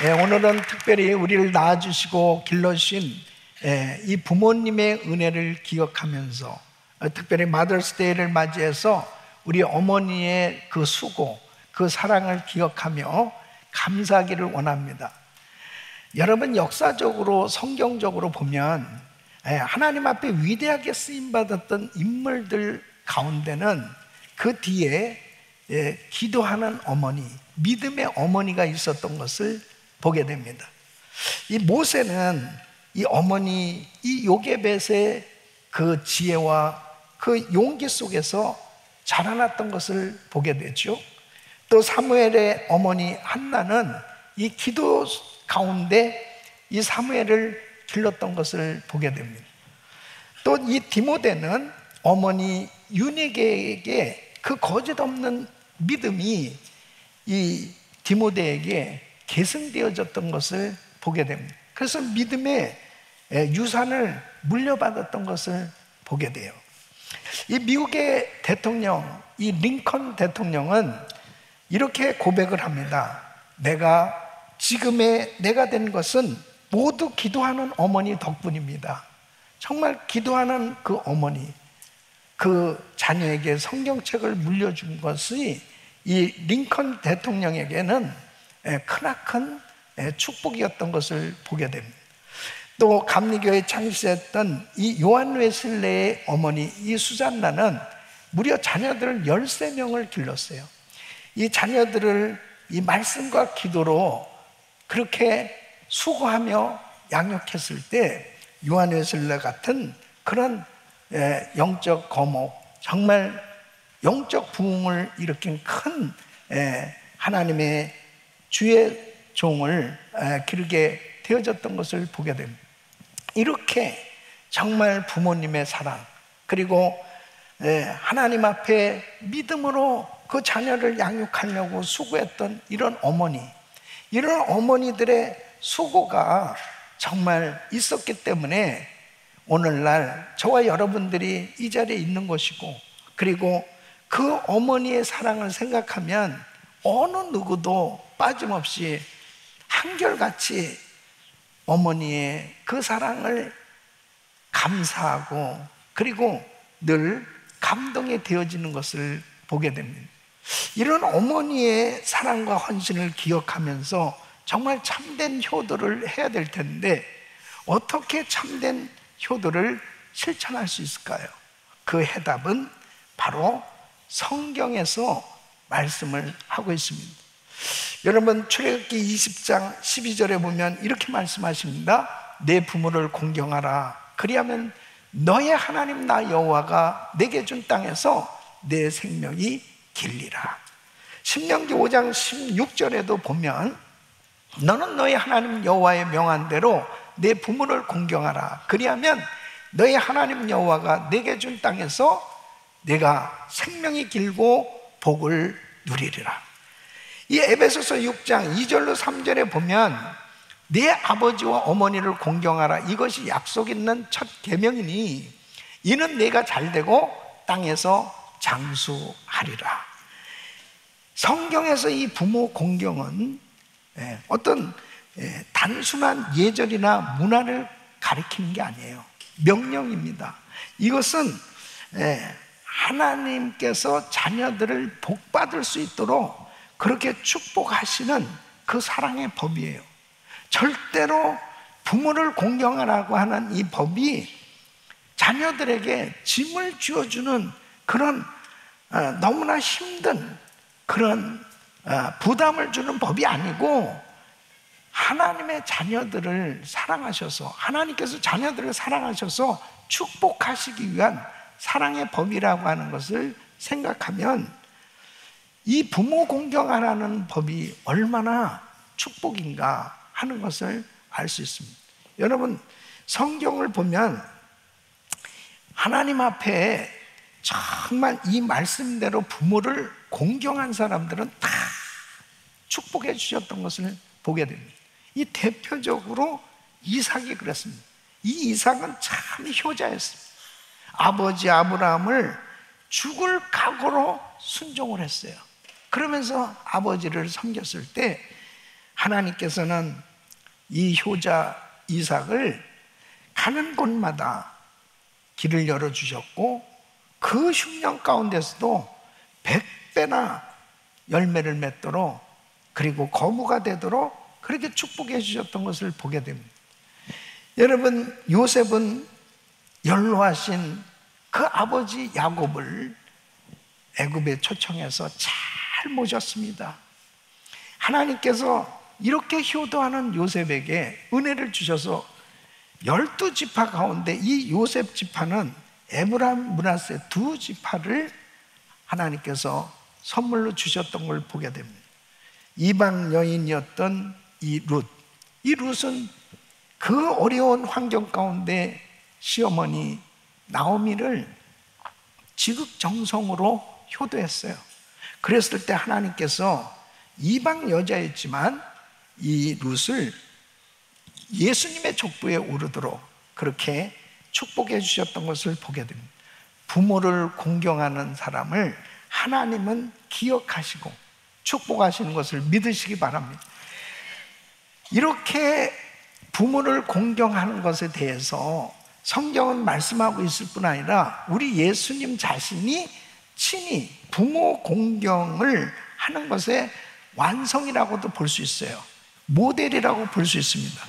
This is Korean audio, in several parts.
오늘은 특별히 우리를 낳아주시고 길러주신 이 부모님의 은혜를 기억하면서 특별히 마더스데이를 맞이해서 우리 어머니의 그 수고, 그 사랑을 기억하며 감사하기를 원합니다. 여러분, 역사적으로 성경적으로 보면 하나님 앞에 위대하게 쓰임받았던 인물들 가운데는 그 뒤에 기도하는 어머니, 믿음의 어머니가 있었던 것을 보게 됩니다. 이 모세는 이 어머니, 이 요게벳의 그 지혜와 그 용기 속에서 자라났던 것을 보게 되죠. 또 사무엘의 어머니 한나는 이 기도 가운데 이 사무엘을 길렀던 것을 보게 됩니다. 또 이 디모데는 어머니 유니게에게 그 거짓 없는 믿음이 이 디모데에게 계승되어졌던 것을 보게 됩니다. 그래서 믿음의 유산을 물려받았던 것을 보게 돼요. 이 미국의 대통령, 이 링컨 대통령은 이렇게 고백을 합니다. 지금의 내가 된 것은 모두 기도하는 어머니 덕분입니다. 정말 기도하는 그 어머니, 그 자녀에게 성경책을 물려준 것이 이 링컨 대통령에게는 크나큰 축복이었던 것을 보게 됩니다. 또 감리교회 창시했던 이 요한 웨슬레의 어머니 이 수잔나는 무려 자녀들을 13명을 길렀어요. 이 자녀들을 이 말씀과 기도로 그렇게 수고하며 양육했을 때 요한 웨슬레 같은 그런 영적 거목, 정말 영적 부흥을 일으킨 큰 하나님의 주의 종을 기르게 되어졌던 것을 보게 됩니다. 이렇게 정말 부모님의 사랑, 그리고 하나님 앞에 믿음으로 그 자녀를 양육하려고 수고했던 이런 어머니들의 수고가 정말 있었기 때문에 오늘날 저와 여러분들이 이 자리에 있는 것이고, 그리고 그 어머니의 사랑을 생각하면 어느 누구도 빠짐없이 한결같이 어머니의 그 사랑을 감사하고 그리고 늘 감동이 되어지는 것을 보게 됩니다. 이런 어머니의 사랑과 헌신을 기억하면서 정말 참된 효도를 해야 될 텐데 어떻게 참된 효도를 실천할 수 있을까요? 그 해답은 바로 성경에서 말씀을 하고 있습니다. 여러분, 출애굽기 20장 12절에 보면 이렇게 말씀하십니다. 내 부모를 공경하라. 그리하면 너의 하나님 나 여호와가 내게 준 땅에서 내 생명이 길리라. 신명기 5장 16절에도 보면 너는 너의 하나님 여호와의 명한 대로 내 부모를 공경하라. 그리하면 너의 하나님 여호와가 내게 준 땅에서 내가 생명이 길고 복을 누리리라. 이 에베소서 6장 2절로 3절에 보면 내 아버지와 어머니를 공경하라. 이것이 약속 있는 첫 계명이니 이는 내가 잘되고 땅에서 장수하리라. 성경에서 이 부모 공경은 어떤 단순한 예절이나 문화를 가리키는 게 아니에요. 명령입니다. 이것은 하나님께서 자녀들을 복받을 수 있도록 그렇게 축복하시는 그 사랑의 법이에요. 절대로 부모를 공경하라고 하는 이 법이 자녀들에게 짐을 쥐어주는 그런 너무나 힘든 그런 부담을 주는 법이 아니고 하나님의 자녀들을 사랑하셔서, 하나님께서 자녀들을 사랑하셔서 축복하시기 위한 사랑의 법이라고 하는 것을 생각하면 이 부모 공경하라는 법이 얼마나 축복인가 하는 것을 알 수 있습니다. 여러분, 성경을 보면 하나님 앞에 정말 이 말씀대로 부모를 공경한 사람들은 다 축복해 주셨던 것을 보게 됩니다. 이 대표적으로 이삭이 그랬습니다. 이 이삭은 참 효자였습니다. 아버지 아브라함을 죽을 각오로 순종을 했어요. 그러면서 아버지를 섬겼을 때 하나님께서는 이 효자 이삭을 가는 곳마다 길을 열어주셨고 그 흉년 가운데서도 100배나 열매를 맺도록, 그리고 거무가 되도록 그렇게 축복해 주셨던 것을 보게 됩니다. 여러분, 요셉은 연로하신 그 아버지 야곱을 애굽에 초청해서 잘 모셨습니다. 하나님께서 이렇게 효도하는 요셉에게 은혜를 주셔서 12지파 가운데 이 요셉 지파는 에브라임, 므낫세 두 지파를 하나님께서 선물로 주셨던 걸 보게 됩니다. 이방 여인이었던 이 룻은 그 어려운 환경 가운데 시어머니 나오미를 지극정성으로 효도했어요. 그랬을 때 하나님께서 이방 여자였지만 이 룻을 예수님의 족보에 오르도록 그렇게 축복해 주셨던 것을 보게 됩니다. 부모를 공경하는 사람을 하나님은 기억하시고 축복하시는 것을 믿으시기 바랍니다. 이렇게 부모를 공경하는 것에 대해서 성경은 말씀하고 있을 뿐 아니라 우리 예수님 자신이 친히 부모 공경을 하는 것의 완성이라고도 볼 수 있어요. 모델이라고 볼 수 있습니다.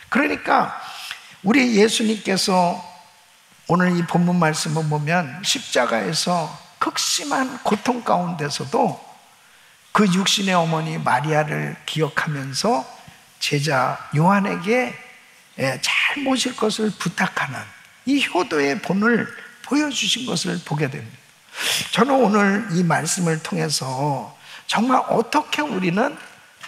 그러니까 우리 예수님께서 오늘 이 본문 말씀을 보면 십자가에서 극심한 고통 가운데서도 그 육신의 어머니 마리아를 기억하면서 제자 요한에게 잘 모실 것을 부탁하는 이 효도의 본을 보여주신 것을 보게 됩니다. 저는 오늘 이 말씀을 통해서 정말 어떻게 우리는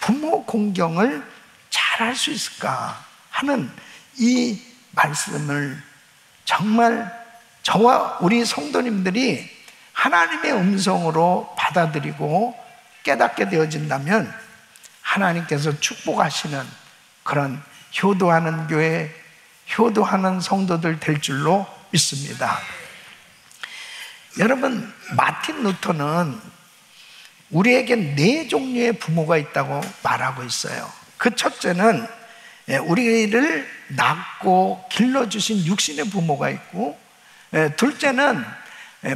부모 공경을 잘 할 수 있을까 하는 이 말씀을 정말 저와 우리 성도님들이 하나님의 음성으로 받아들이고 깨닫게 되어진다면 하나님께서 축복하시는 그런 효도하는 교회, 효도하는 성도들 될 줄로 믿습니다. 여러분, 마틴 루터는 우리에게 4종류의 부모가 있다고 말하고 있어요. 그 첫째는 우리를 낳고 길러주신 육신의 부모가 있고, 둘째는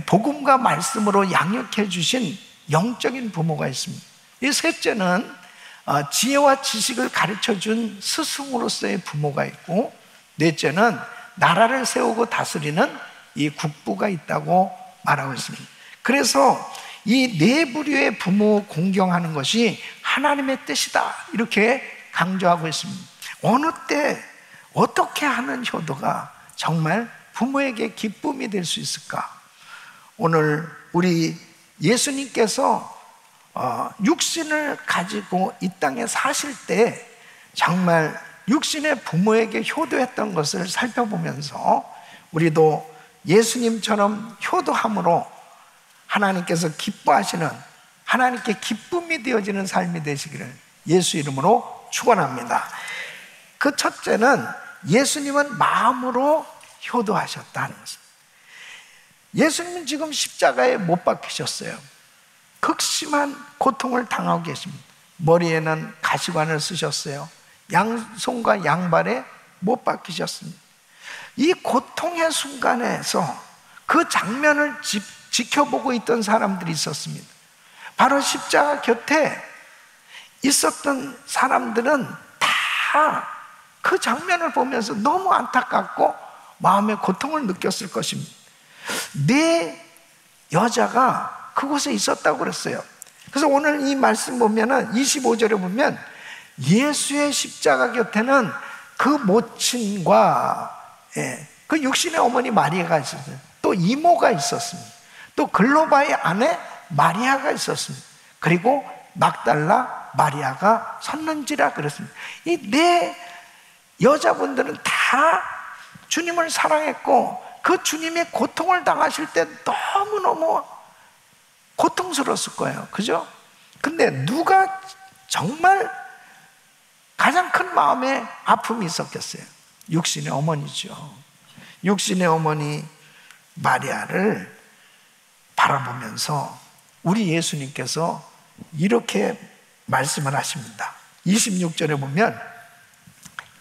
복음과 말씀으로 양육해 주신 영적인 부모가 있습니다. 이 셋째는 지혜와 지식을 가르쳐 준 스승으로서의 부모가 있고, 넷째는 나라를 세우고 다스리는 이 국부가 있다고 말하고 있습니다. 그래서 이 4부류의 부모 공경하는 것이 하나님의 뜻이다 이렇게 강조하고 있습니다. 어느 때 어떻게 하는 효도가 정말 부모에게 기쁨이 될 수 있을까? 오늘 우리 예수님께서 육신을 가지고 이 땅에 사실 때 정말 육신의 부모에게 효도했던 것을 살펴보면서 우리도 예수님처럼 효도함으로 하나님께서 기뻐하시는, 하나님께 기쁨이 되어지는 삶이 되시기를 예수 이름으로 축원합니다. 그 첫째는 예수님은 마음으로 효도하셨다는 것입니다. 예수님은 지금 십자가에 못 박히셨어요. 극심한 고통을 당하고 계십니다. 머리에는 가시관을 쓰셨어요. 양손과 양발에 못 박히셨습니다. 이 고통의 순간에서 그 장면을 지켜보고 있던 사람들이 있었습니다. 바로 십자가 곁에 있었던 사람들은 다 그 장면을 보면서 너무 안타깝고 마음의 고통을 느꼈을 것입니다. 4 여자가 그곳에 있었다고 그랬어요. 그래서 오늘 이 말씀 보면은 25절에 보면 예수의 십자가 곁에는 그 모친과 그 육신의 어머니 마리아가 있었어요. 또 이모가 있었습니다. 또 글로바의 아내 마리아가 있었습니다. 그리고 막달라 마리아가 섰는지라 그랬습니다. 이 4 여자분들은 다 주님을 사랑했고 그 주님의 고통을 당하실 때 너무너무 고통스러웠을 거예요. 그죠? 근데 누가 정말 가장 큰 마음에 아픔이 있었겠어요? 육신의 어머니죠. 육신의 어머니 마리아를 바라보면서 우리 예수님께서 이렇게 말씀을 하십니다. 26절에 보면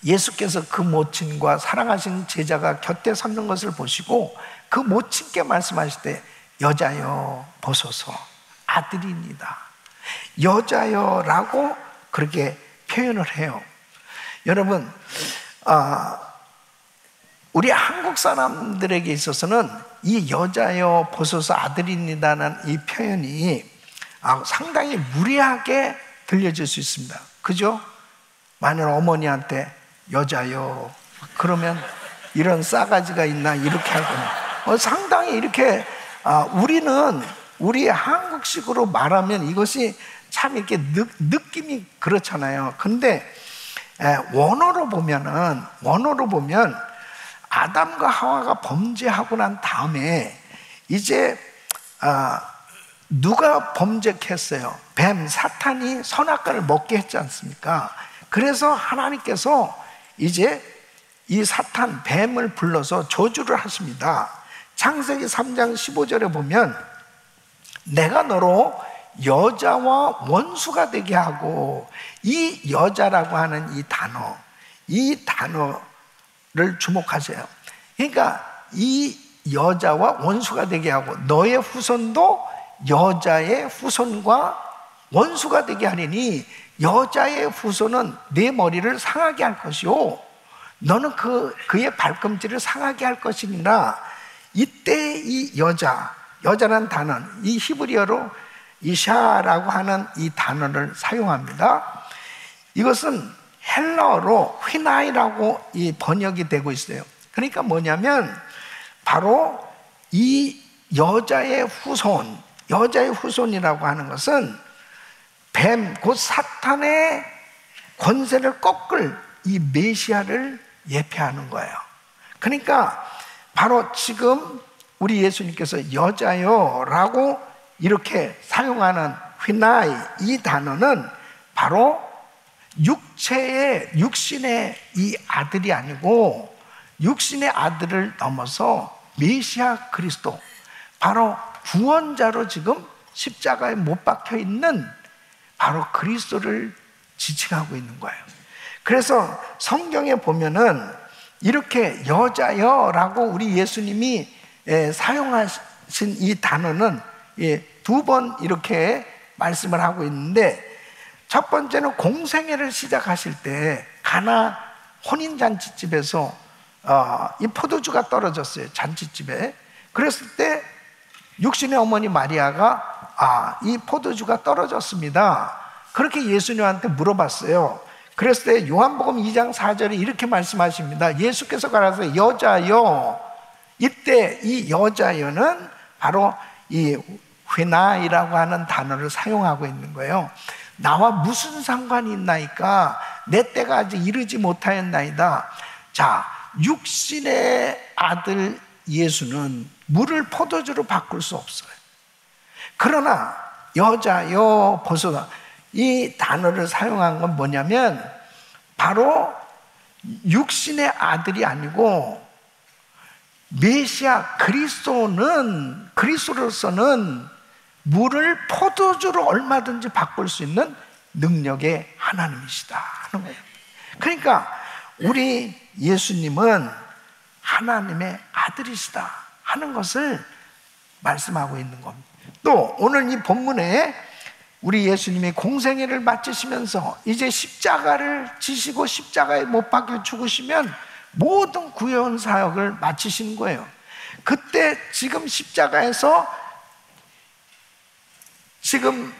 예수께서 그 모친과 사랑하신 제자가 곁에 섰는 것을 보시고 그 모친께 말씀하실 때 여자여 보소서 아들입니다. 여자여라고 그렇게 표현을 해요. 여러분, 우리 한국 사람들에게 있어서는 이 여자여 보소서 아들입니다라는 이 표현이 상당히 무례하게 들려질 수 있습니다. 그죠? 만약 어머니한테 여자여 그러면 이런 싸가지가 있나 이렇게 하거나 상당히 이렇게 우리는 우리 한국식으로 말하면 이것이 참 이렇게 느낌이 그렇잖아요. 근데 원어로 보면 아담과 하와가 범죄하고 난 다음에 이제 누가 범죄했어요? 뱀, 사탄이 선악과를 먹게 했지 않습니까? 그래서 하나님께서 이제 이 사탄, 뱀을 불러서 저주를 하십니다. 창세기 3장 15절에 보면 내가 너로 여자와 원수가 되게 하고, 이 여자라고 하는 이 단어를 주목하세요. 그러니까 이 여자와 원수가 되게 하고 너의 후손도 여자의 후손과 원수가 되게 하리니 여자의 후손은 내 머리를 상하게 할 것이요 너는 그의 발꿈치를 상하게 할 것이니라. 이때 이 여자라는 단어는 이 히브리어로 이샤라고 하는 이 단어를 사용합니다. 이것은 헬라어로 휘나이라고 이 번역이 되고 있어요. 그러니까 뭐냐면 바로 이 여자의 후손이라고 하는 것은 뱀, 곧 사탄의 권세를 꺾을 이 메시아를 예표하는 거예요. 그러니까 바로 지금 우리 예수님께서 여자요라고 이렇게 사용하는 휘나이, 이 단어는 바로 육신의 이 아들이 아니고 육신의 아들을 넘어서 메시아 그리스도, 바로 구원자로 지금 십자가에 못 박혀 있는 바로 그리스도를 지칭하고 있는 거예요. 그래서 성경에 보면은 이렇게 여자여라고 우리 예수님이 사용하신 이 단어는 두 번 이렇게 말씀을 하고 있는데, 첫 번째는 공생애를 시작하실 때 가나 혼인잔치집에서 이 포도주가 떨어졌어요, 잔치집에. 그랬을 때 육신의 어머니 마리아가 이 포도주가 떨어졌습니다, 그렇게 예수님한테 물어봤어요. 그랬을 때 요한복음 2장 4절에 이렇게 말씀하십니다. 예수께서 가라사대 여자여, 이때 이 여자여는 바로 이 휘나이라고 하는 단어를 사용하고 있는 거예요. 나와 무슨 상관이 있나이까? 내 때가 아직 이르지 못하였나이다. 자, 육신의 아들 예수는 물을 포도주로 바꿀 수 없어요. 그러나 여자여 보소서, 이 단어를 사용한 건 뭐냐면 바로 육신의 아들이 아니고 메시아 그리스도로서는 물을 포도주로 얼마든지 바꿀 수 있는 능력의 하나님이시다 하는 거예요. 그러니까 우리 예수님은 하나님의 아들이시다 하는 것을 말씀하고 있는 겁니다. 또 오늘 이 본문에 우리 예수님이 공생애를 마치시면서 이제 십자가를 지시고 십자가에 못 박혀 죽으시면 모든 구원 사역을 마치신 거예요. 그때 지금 십자가에서 지금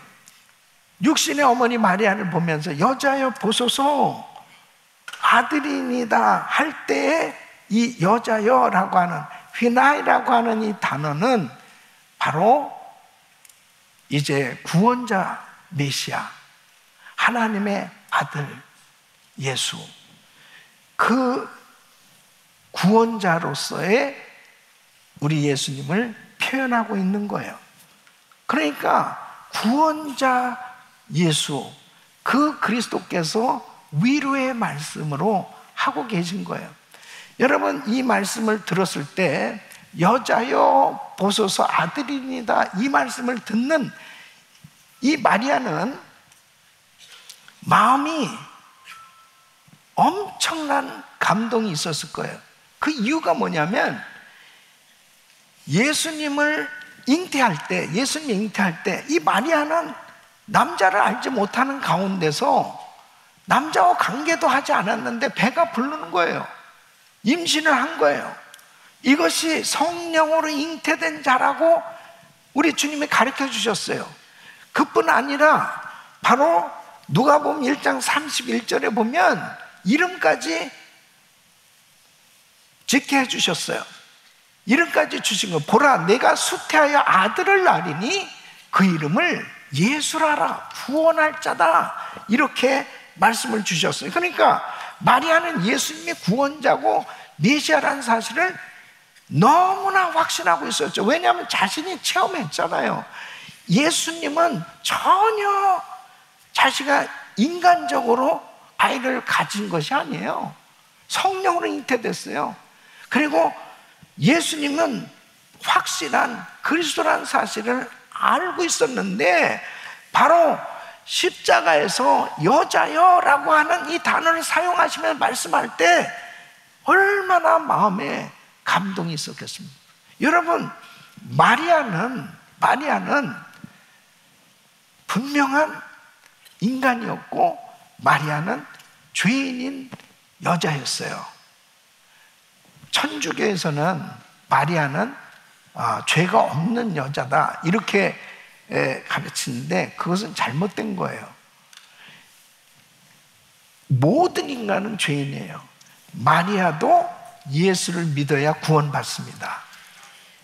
육신의 어머니 마리아를 보면서 여자여 보소서 아들이니다 할 때에 이 여자여라고 하는 휘나이라고 하는 이 단어는 바로 이제 구원자 메시아, 하나님의 아들 예수, 그 구원자로서의 우리 예수님을 표현하고 있는 거예요. 그러니까 구원자 예수, 그 그리스도께서 위로의 말씀으로 하고 계신 거예요. 여러분, 이 말씀을 들었을 때 여자여 보소서 아들입니다, 이 말씀을 듣는 이 마리아는 마음이 엄청난 감동이 있었을 거예요. 그 이유가 뭐냐면 예수님 잉태할 때 이 마리아는 남자를 알지 못하는 가운데서 남자와 관계도 하지 않았는데 배가 부르는 거예요. 임신을 한 거예요. 이것이 성령으로 잉태된 자라고 우리 주님이 가르쳐 주셨어요. 그뿐 아니라 바로 누가복음 1장 31절에 보면 이름까지 짓게 해주셨어요. 이름까지 주신 거. 보라, 내가 수태하여 아들을 낳으리니 그 이름을 예수라라, 구원할 자다, 이렇게 말씀을 주셨어요. 그러니까 마리아는 예수님이 구원자고 메시아라는 사실을 너무나 확신하고 있었죠. 왜냐하면 자신이 체험했잖아요. 예수님은 전혀 자기가 인간적으로 아이를 가진 것이 아니에요. 성령으로 잉태됐어요. 그리고 예수님은 확실한 그리스도라는 사실을 알고 있었는데 바로 십자가에서 여자여라고 하는 이 단어를 사용하시면서 말씀할 때 얼마나 마음에 감동이 있었겠습니까? 여러분, 마리아는 분명한 인간이었고 마리아는 죄인인 여자였어요. 천주교에서는 마리아는 죄가 없는 여자다, 이렇게 가르치는데 그것은 잘못된 거예요. 모든 인간은 죄인이에요. 마리아도 예수를 믿어야 구원받습니다.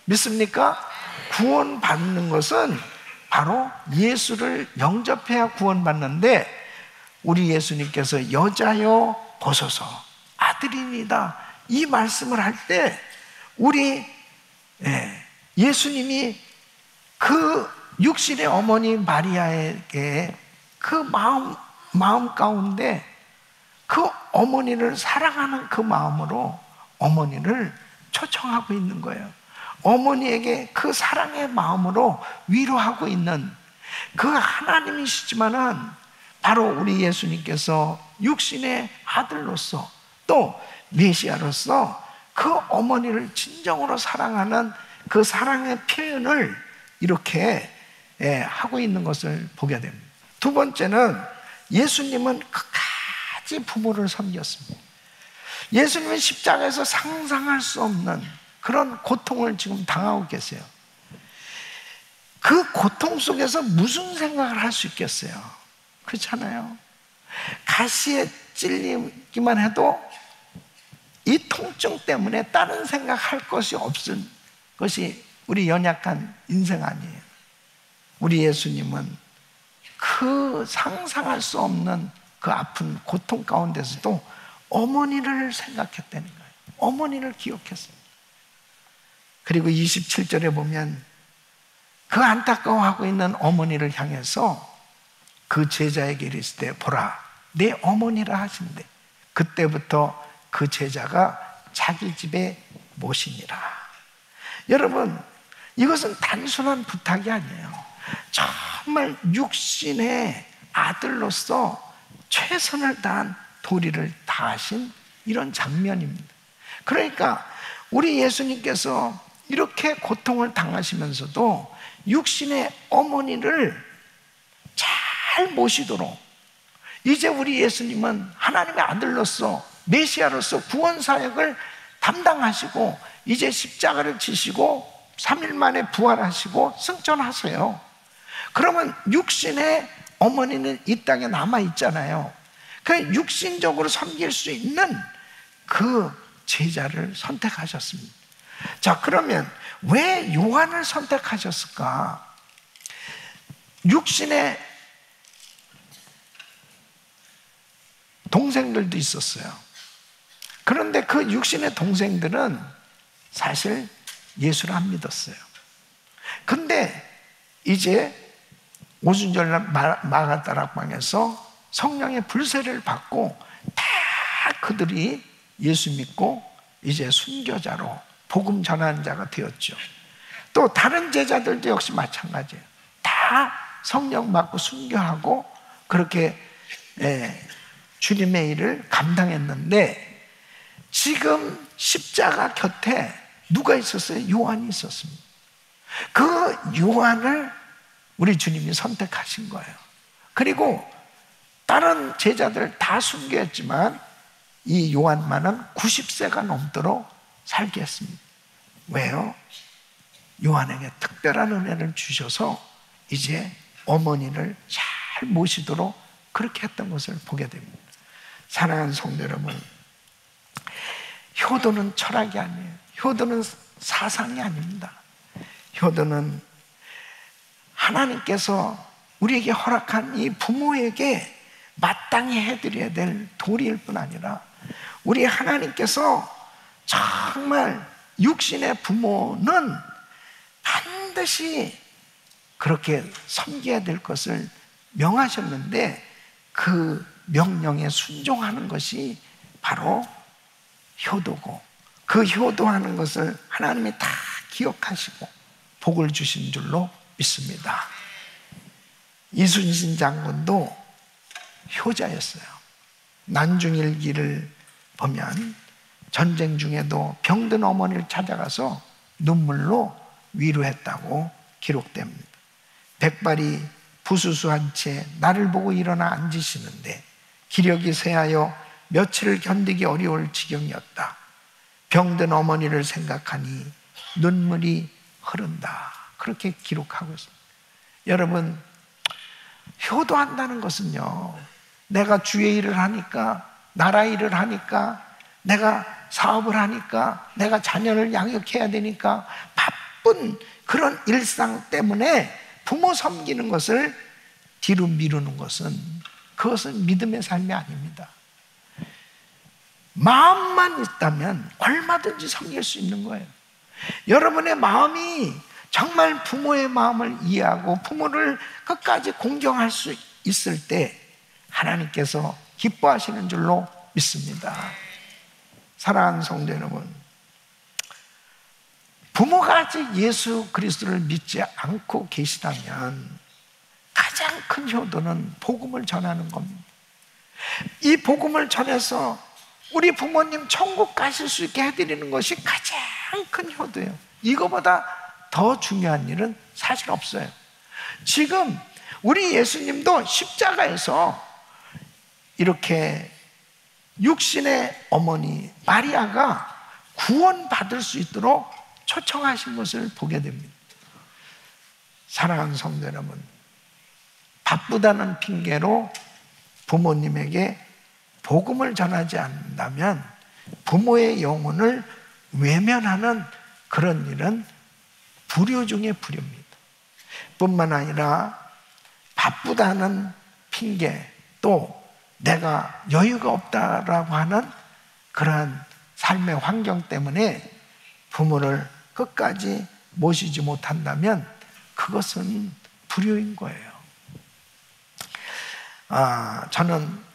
믿습니까? 구원받는 것은 바로 예수를 영접해야 구원받는데 우리 예수님께서 여자여 보소서 아들입니다, 이 말씀을 할 때 우리 예수님이 그 육신의 어머니 마리아에게 그 마음 가운데 그 어머니를 사랑하는 그 마음으로 어머니를 초청하고 있는 거예요. 어머니에게 그 사랑의 마음으로 위로하고 있는 그 하나님이시지만은 바로 우리 예수님께서 육신의 아들로서 또 메시아로서 그 어머니를 진정으로 사랑하는 그 사랑의 표현을 이렇게 하고 있는 것을 보게 됩니다. 두 번째는 예수님은 끝까지 부모를 섬겼습니다. 예수님은 십자가에서 상상할 수 없는 그런 고통을 지금 당하고 계세요. 그 고통 속에서 무슨 생각을 할 수 있겠어요? 그렇잖아요. 가시에 찔리기만 해도 이 통증 때문에 다른 생각할 것이 없은 것이 우리 연약한 인생 아니에요. 우리 예수님은 그 상상할 수 없는 그 아픈 고통 가운데서도 어머니를 생각했다는 거예요. 어머니를 기억했습니다. 그리고 27절에 보면 그 안타까워하고 있는 어머니를 향해서 그 제자에게 이르시되 보라 내 어머니라 하신대. 그때부터 그 제자가 자기 집에 모시니라. 여러분, 이것은 단순한 부탁이 아니에요. 정말 육신의 아들로서 최선을 다한 도리를 다하신 이런 장면입니다. 그러니까 우리 예수님께서 이렇게 고통을 당하시면서도 육신의 어머니를 잘 모시도록, 이제 우리 예수님은 하나님의 아들로서 메시아로서 구원 사역을 담당하시고 이제 십자가를 지시고 3일 만에 부활하시고 승천하세요. 그러면 육신의 어머니는 이 땅에 남아있잖아요. 그 육신적으로 섬길 수 있는 그 제자를 선택하셨습니다. 자, 그러면 왜 요한을 선택하셨을까? 육신의 동생들도 있었어요. 그런데 그 육신의 동생들은 사실 예수를 안 믿었어요. 근데 이제 오순절날 마가다락방에서 성령의 불세를 받고 다 그들이 예수 믿고 이제 순교자로 복음 전하는 자가 되었죠. 또 다른 제자들도 역시 마찬가지예요. 다 성령 받고 순교하고 그렇게 주님의 일을 감당했는데, 지금 십자가 곁에 누가 있었어요? 요한이 있었습니다. 그 요한을 우리 주님이 선택하신 거예요. 그리고 다른 제자들 다 순교했지만 이 요한만은 90세가 넘도록 살게 했습니다. 왜요? 요한에게 특별한 은혜를 주셔서 이제 어머니를 잘 모시도록 그렇게 했던 것을 보게 됩니다. 사랑하는 성도 여러분, 효도는 철학이 아니에요. 효도는 사상이 아닙니다. 효도는 하나님께서 우리에게 허락한 이 부모에게 마땅히 해드려야 될 도리일 뿐 아니라, 우리 하나님께서 정말 육신의 부모는 반드시 그렇게 섬겨야 될 것을 명하셨는데, 그 명령에 순종하는 것이 바로 효도고, 그 효도하는 것을 하나님이 다 기억하시고 복을 주신 줄로 믿습니다. 이순신 장군도 효자였어요. 난중일기를 보면 전쟁 중에도 병든 어머니를 찾아가서 눈물로 위로했다고 기록됩니다. 백발이 부수수한 채 나를 보고 일어나 앉으시는데 기력이 쇠하여 며칠을 견디기 어려울 지경이었다. 병든 어머니를 생각하니 눈물이 흐른다. 그렇게 기록하고 있습니다. 여러분, 효도한다는 것은요, 내가 주의 일을 하니까, 나라 일을 하니까, 내가 사업을 하니까, 내가 자녀를 양육해야 되니까 바쁜 그런 일상 때문에 부모 섬기는 것을 뒤로 미루는 것은, 그것은 믿음의 삶이 아닙니다. 마음만 있다면 얼마든지 섬길 수 있는 거예요. 여러분의 마음이 정말 부모의 마음을 이해하고 부모를 끝까지 공경할 수 있을 때 하나님께서 기뻐하시는 줄로 믿습니다. 사랑하는 성도 여러분, 부모가 아직 예수 그리스도를 믿지 않고 계시다면 가장 큰 효도는 복음을 전하는 겁니다. 이 복음을 전해서 우리 부모님 천국 가실 수 있게 해드리는 것이 가장 큰 효도예요. 이거보다 더 중요한 일은 사실 없어요. 지금 우리 예수님도 십자가에서 이렇게 육신의 어머니 마리아가 구원받을 수 있도록 초청하신 것을 보게 됩니다. 사랑하는 성도 여러분, 바쁘다는 핑계로 부모님에게 복음을 전하지 않는다면 부모의 영혼을 외면하는 그런 일은 불효 중의 불효입니다. 뿐만 아니라 바쁘다는 핑계, 또 내가 여유가 없다라고 하는 그러한 삶의 환경 때문에 부모를 끝까지 모시지 못한다면 그것은 불효인 거예요. 저는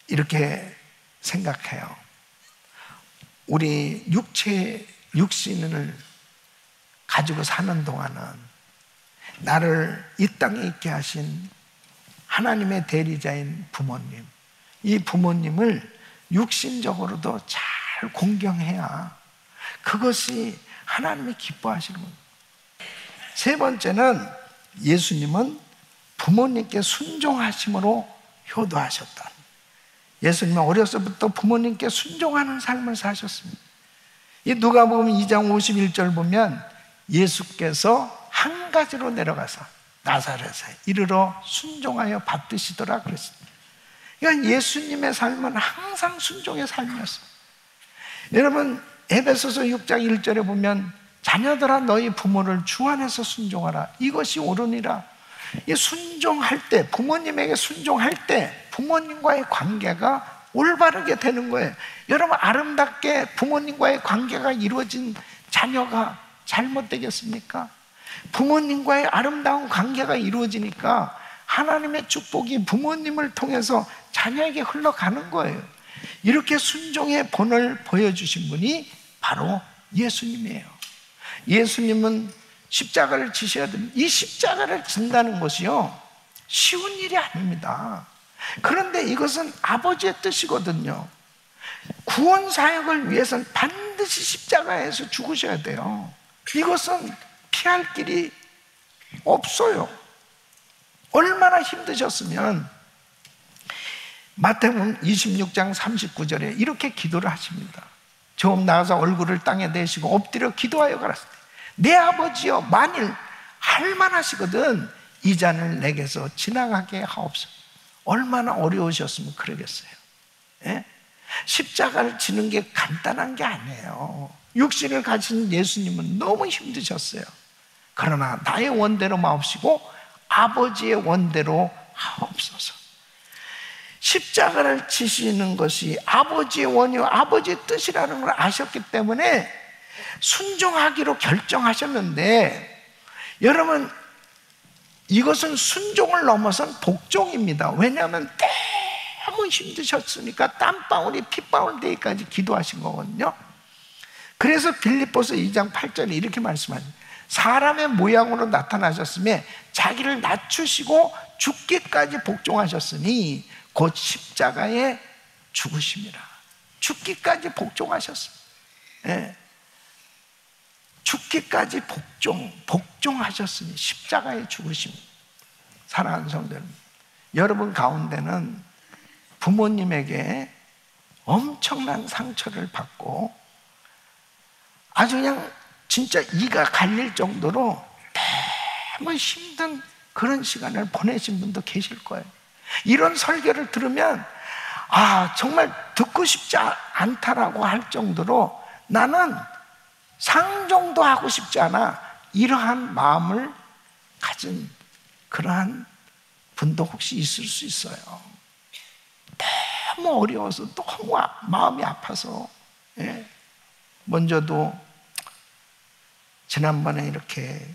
이렇게 생각해요. 우리 육신을 가지고 사는 동안은 나를 이 땅에 있게 하신 하나님의 대리자인 부모님, 이 부모님을 육신적으로도 잘 공경해야 그것이 하나님이 기뻐하시는 겁니다. 세 번째는 예수님은 부모님께 순종하심으로 효도하셨다. 예수님은 어려서부터 부모님께 순종하는 삶을 사셨습니다. 이 누가복음 2장 51절 보면 예수께서 한 가지로 내려가서 나사렛에 이르러 순종하여 밥 드시더라 그랬습니다. 그러니까 예수님의 삶은 항상 순종의 삶이었어요. 여러분, 에베소서 6장 1절에 보면 자녀들아 너희 부모를 주 안에서 순종하라. 이것이 옳으니라. 이 순종할 때, 부모님에게 순종할 때 부모님과의 관계가 올바르게 되는 거예요. 여러분, 아름답게 부모님과의 관계가 이루어진 자녀가 잘못되겠습니까? 부모님과의 아름다운 관계가 이루어지니까 하나님의 축복이 부모님을 통해서 자녀에게 흘러가는 거예요. 이렇게 순종의 본을 보여주신 분이 바로 예수님이에요. 예수님은 십자가를 지셔야 됩니다. 이 십자가를 진다는 것이요, 쉬운 일이 아닙니다. 그런데 이것은 아버지의 뜻이거든요. 구원 사역을 위해서는 반드시 십자가에서 죽으셔야 돼요. 이것은 피할 길이 없어요. 얼마나 힘드셨으면 마태복음 26장 39절에 이렇게 기도를 하십니다. 좀 나가서 얼굴을 땅에 내시고 엎드려 기도하여 가라사대 내 아버지여 만일 할만하시거든 이 잔을 내게서 지나가게 하옵소서. 얼마나 어려우셨으면 그러겠어요. 예? 십자가를 지는 게 간단한 게 아니에요. 육신을 가진 예수님은 너무 힘드셨어요. 그러나 나의 원대로 마옵시고 아버지의 원대로 하옵소서. 십자가를 지시는 것이 아버지의 원이요 아버지의 뜻이라는 걸 아셨기 때문에 순종하기로 결정하셨는데, 여러분 이것은 순종을 넘어선 복종입니다. 왜냐하면 너무 힘드셨으니까 땀방울이 핏방울 되기까지 기도하신 거거든요. 그래서 빌립보서 2장 8절에 이렇게 말씀하십니다. 사람의 모양으로 나타나셨으며 자기를 낮추시고 죽기까지 복종하셨으니 곧 십자가에 죽으심이라. 죽기까지 복종하셨어요. 예. 죽기까지 복종하셨으니 십자가에 죽으심. 사랑하는 성도 여러분, 여러분 가운데는 부모님에게 엄청난 상처를 받고 아주 그냥 진짜 이가 갈릴 정도로 너무 힘든 그런 시간을 보내신 분도 계실 거예요. 이런 설교를 들으면 정말 듣고 싶지 않다라고 할 정도로 나는 상종도 하고 싶지 않아, 이러한 마음을 가진 그러한 분도 혹시 있을 수 있어요. 너무 어려워서, 너무 마음이 아파서. 예. 먼저도 지난번에 이렇게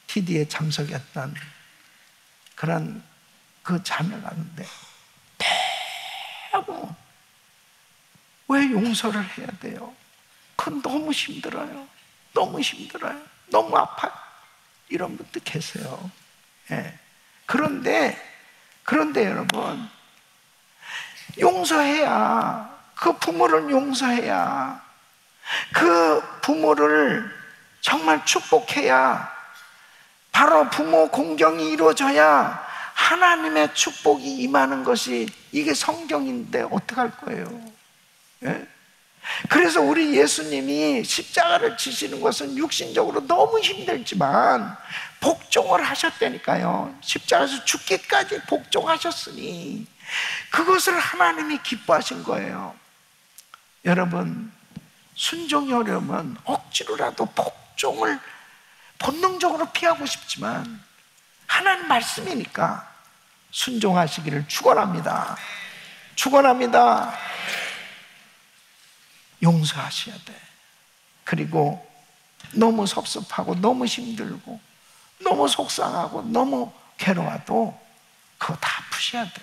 TD에 참석했던 그런 그 자매가 있는데 너무 왜 용서를 해야 돼요? 그건 너무 힘들어요. 너무 힘들어요. 너무 아파요. 이런 분들 계세요. 예. 그런데 여러분, 용서해야, 그 부모를 용서해야, 그 부모를 정말 축복해야, 바로 부모 공경이 이루어져야 하나님의 축복이 임하는 것이, 이게 성경인데 어떡할 거예요? 예? 그래서 우리 예수님이 십자가를 지시는 것은 육신적으로 너무 힘들지만 복종을 하셨다니까요. 십자가에서 죽기까지 복종하셨으니 그것을 하나님이 기뻐하신 거예요. 여러분, 순종이 어려우면 억지로라도 복종을 본능적으로 피하고 싶지만 하나님 말씀이니까 순종하시기를 축원합니다. 축원합니다. 용서하셔야 돼. 그리고 너무 섭섭하고 너무 힘들고 너무 속상하고 너무 괴로워도 그거 다 푸셔야 돼.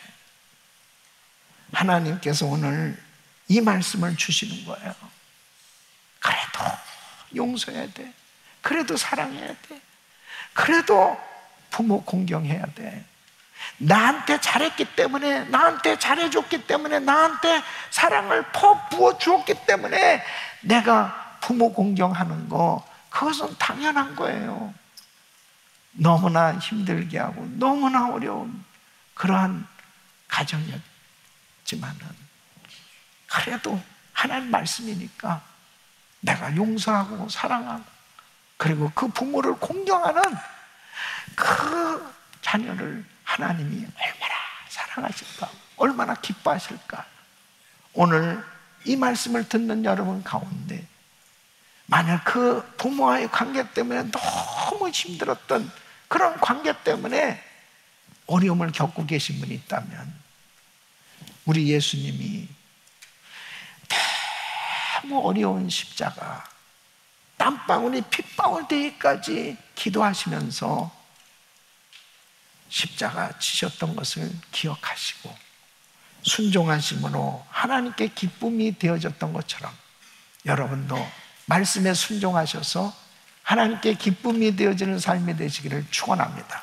하나님께서 오늘 이 말씀을 주시는 거예요. 그래도 용서해야 돼. 그래도 사랑해야 돼. 그래도 부모 공경해야 돼. 나한테 잘했기 때문에, 나한테 잘해줬기 때문에, 나한테 사랑을 부어주었기 때문에 내가 부모 공경하는 거, 그것은 당연한 거예요. 너무나 힘들게 하고 너무나 어려운 그러한 가정이었지만은 그래도 하나님 말씀이니까 내가 용서하고 사랑하고, 그리고 그 부모를 공경하는 그 자녀를 하나님이 얼마나 사랑하실까, 얼마나 기뻐하실까. 오늘 이 말씀을 듣는 여러분 가운데 만약 그 부모와의 관계 때문에 너무 힘들었던 그런 관계 때문에 어려움을 겪고 계신 분이 있다면, 우리 예수님이 너무 어려운 십자가, 땀방울이 핏방울 되기까지 기도하시면서 십자가 지셨던 것을 기억하시고 순종하심으로 하나님께 기쁨이 되어졌던 것처럼 여러분도 말씀에 순종하셔서 하나님께 기쁨이 되어지는 삶이 되시기를 축원합니다.